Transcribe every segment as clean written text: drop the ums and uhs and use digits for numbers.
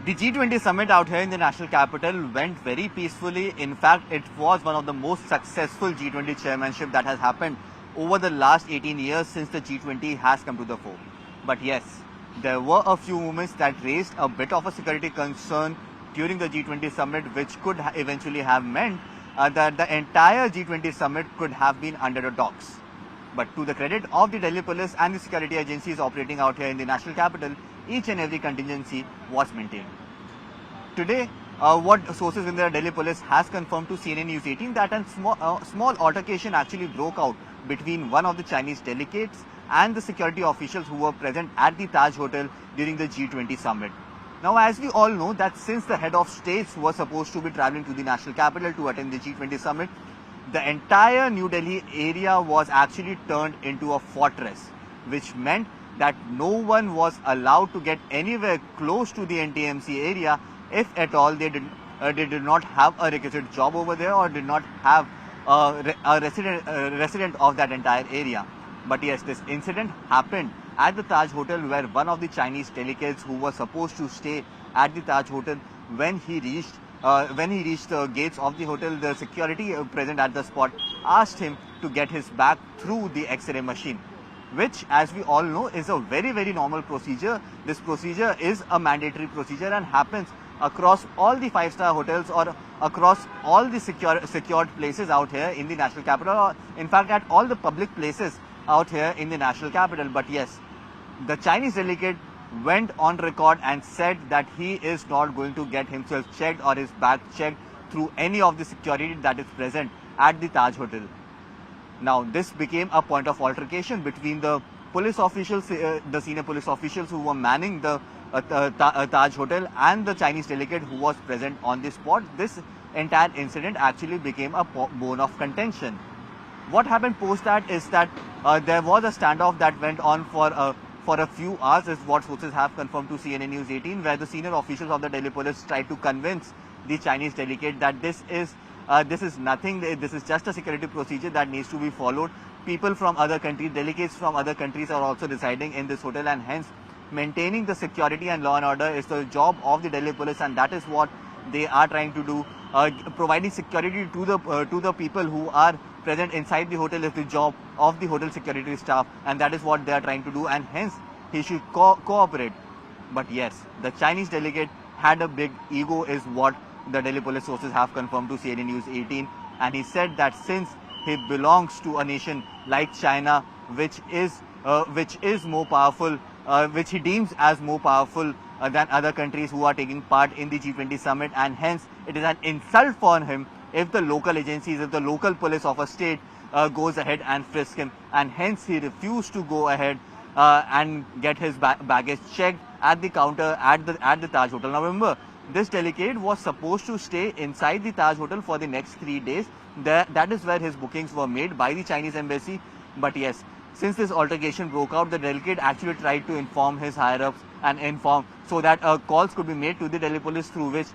The G20 Summit out here in the national capital went very peacefully. In fact, it was one of the most successful G20 chairmanship that has happened over the last 18 years since the G20 has come to the fore. But yes, there were a few moments that raised a bit of a security concern during the G20 Summit, which could eventually have meant that the entire G20 Summit could have been under the docks. But to the credit of the Delhi police and the security agencies operating out here in the national capital, each and every contingency was maintained. Today, what sources in the Delhi police has confirmed to CNN News 18 that a small altercation actually broke out between one of the Chinese delegates and the security officials who were present at the Taj Hotel during the G20 Summit. Now, as we all know that since the head of states was supposed to be traveling to the national capital to attend the G20 Summit, the entire New Delhi area was actually turned into a fortress, which meant that no one was allowed to get anywhere close to the NTMC area if at all they did not have a requisite job over there or did not have a resident of that entire area. But yes, this incident happened at the Taj Hotel, where one of the Chinese delegates who was supposed to stay at the Taj Hotel, when he reached the gates of the hotel, the security present at the spot asked him to get his bag through the X-ray machine, which, as we all know, is a very, very normal procedure. This procedure is a mandatory procedure and happens across all the five-star hotels or across all the secured places out here in the national capital, or in fact at all the public places out here in the national capital. But yes, the Chinese delegate went on record and said that he is not going to get himself checked or his bag checked through any of the security that is present at the Taj Hotel. Now, this became a point of altercation between the police officials, the senior police officials who were manning the Taj Hotel and the Chinese delegate who was present on the spot. This entire incident actually became a bone of contention. What happened post that is that there was a standoff that went on for a few hours, is what sources have confirmed to CNN News 18, where the senior officials of the Delhi police tried to convince the Chinese delegate that this is nothing, this is just a security procedure that needs to be followed. People from other countries, delegates from other countries are also residing in this hotel, and hence maintaining the security and law and order is the job of the Delhi police, and that is what they are trying to do. Providing security to the people who are present inside the hotel is the job of the hotel security staff, and that is what they are trying to do, and hence he should cooperate. But yes, the Chinese delegate had a big ego, is what the Delhi police sources have confirmed to CNN News 18, and he said that since he belongs to a nation like China, which is more powerful, which he deems as more powerful than other countries who are taking part in the G20 Summit, and hence it is an insult for him if the local agencies, if the local police of a state goes ahead and frisk him, and hence he refused to go ahead and get his baggage checked at the counter at the Taj Hotel. Now remember, this delegate was supposed to stay inside the Taj Hotel for the next 3 days. That is where his bookings were made by the Chinese embassy. But yes, since this altercation broke out, the delegate actually tried to inform his higher-ups and inform so that calls could be made to the Delhi police, through which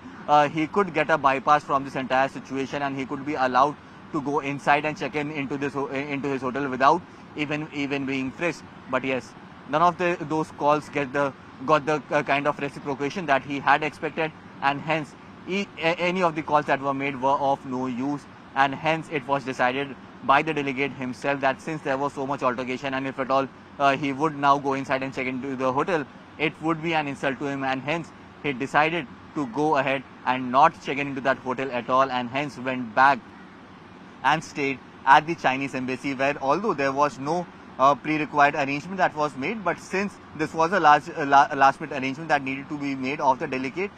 he could get a bypass from this entire situation, and he could be allowed to go inside and check into his hotel without even being frisked. But yes, none of those calls got the kind of reciprocation that he had expected, and hence any of the calls that were made were of no use, and hence it was decided by the delegate himself that since there was so much altercation, and if at all he would now go inside and check into the hotel, it would be an insult to him, and hence he decided to go ahead and not check into that hotel at all, and hence went back and stayed at the Chinese embassy, where although there was no pre-required arrangement that was made, but since this was a last-minute arrangement that needed to be made of the delegate,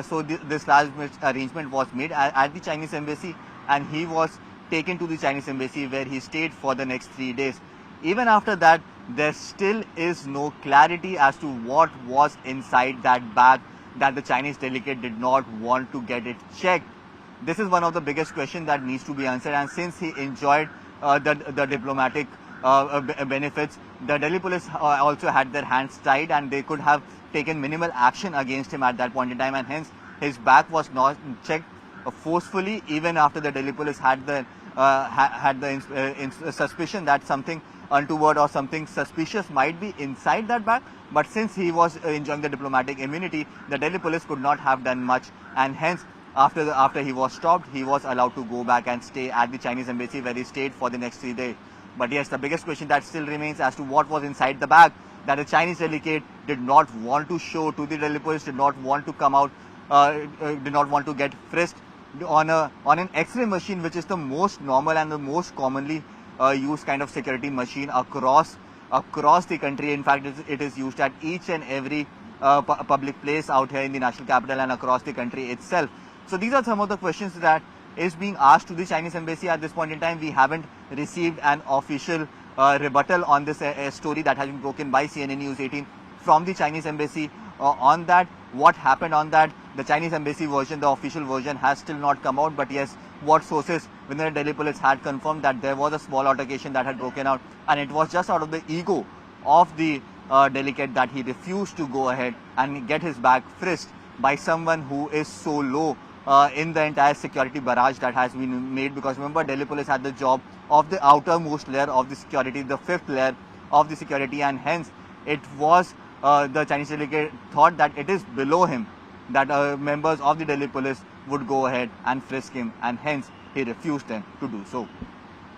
so this last-minute arrangement was made at the Chinese embassy, and he was taken to the Chinese embassy, where he stayed for the next 3 days. Even after that, there still is no clarity as to what was inside that bag that the Chinese delegate did not want to get it checked. This is one of the biggest questions that needs to be answered, and since he enjoyed the diplomatic benefits, the Delhi police also had their hands tied, and they could have taken minimal action against him at that point in time, and hence his bag was not checked forcefully, even after the Delhi police had the suspicion that something untoward or something suspicious might be inside that bag. But since he was enjoying the diplomatic immunity, the Delhi police could not have done much, and hence after he was stopped, he was allowed to go back and stay at the Chinese embassy, where he stayed for the next 3 days. But yes, the biggest question that still remains as to what was inside the bag, that the Chinese delegate did not want to show to the Delhi police, did not want to come out, did not want to get frisked on an X-ray machine, which is the most normal and the most commonly used kind of security machine across the country. In fact, it is used at each and every public place out here in the national capital and across the country itself. So these are some of the questions that is being asked to the Chinese embassy at this point in time. We haven't received an official rebuttal on this story that has been broken by CNN News 18 from the Chinese embassy on that. What happened on that? The Chinese embassy version, the official version, has still not come out. But yes, what sources within the Delhi police had confirmed that there was a small altercation that had broken out, and it was just out of the ego of the delegate that he refused to go ahead and get his bag frisked by someone who is so low in the entire security barrage that has been made. Because remember, Delhi police had the job of the outermost layer of the security, the 5th layer of the security, and hence it was the Chinese delegate thought that it is below him that members of the Delhi police would go ahead and frisk him, and hence he refused them to do so.